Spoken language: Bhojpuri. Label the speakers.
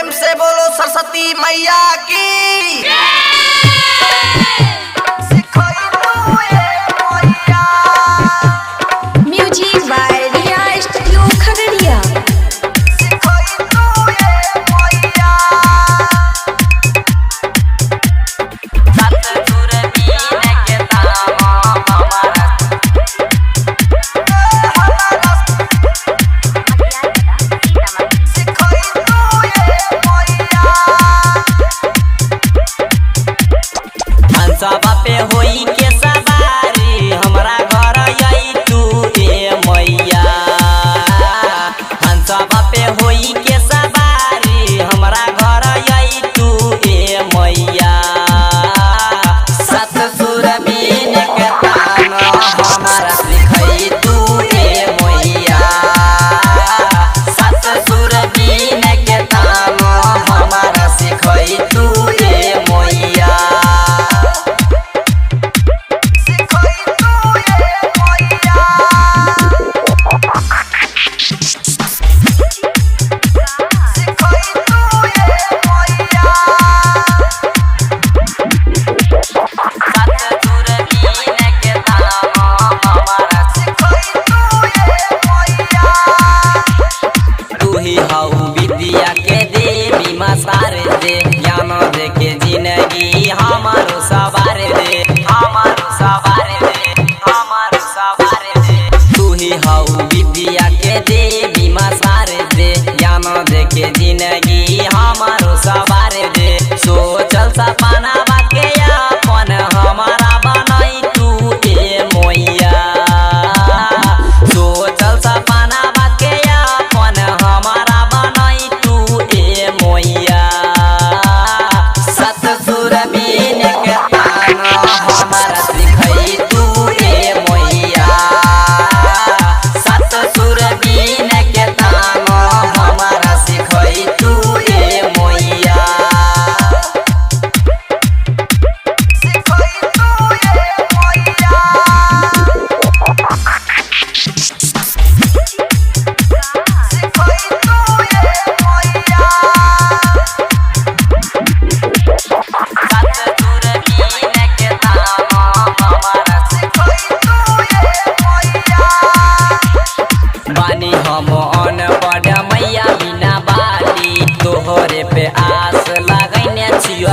Speaker 1: प्रेम से बोलो सरस्वती मैया की।
Speaker 2: Music by Riya studio Khagaria.
Speaker 3: हंसवा पे होई के सवारी हमरा घर आई तू ए मैया। हंसवा पे होई के सवारी हमरा घर आई तू ए मैया। सत सुर बीन के तान हमरा लिखई तू ए मैया। सत सुर बीन के तान हमरा सिखई तू ए मैया। विद्या के देवी मसार दे ज्ञान दे के जिंदगी हमारो सवार दे। हमारो सवार दे हमारो सवार दे। तू ही हऊ विद्या के देवी मसार दे ज्ञान दे के जिंदगी हमारो सवार दे। सोचल सपना बाके अपन हमारा बनई तू ए मैया। सोचल सपना बाके अपन हमारा बनई तू ए मैया। सत सुर बीन के तान हमारा सिखई तू ए मैया। सत सुर बीन के तान हमारा सिखई तू ए मैया। बानी हम अनपढ़ मैया बिना बाली तोहरे पे आस लगैने छियो।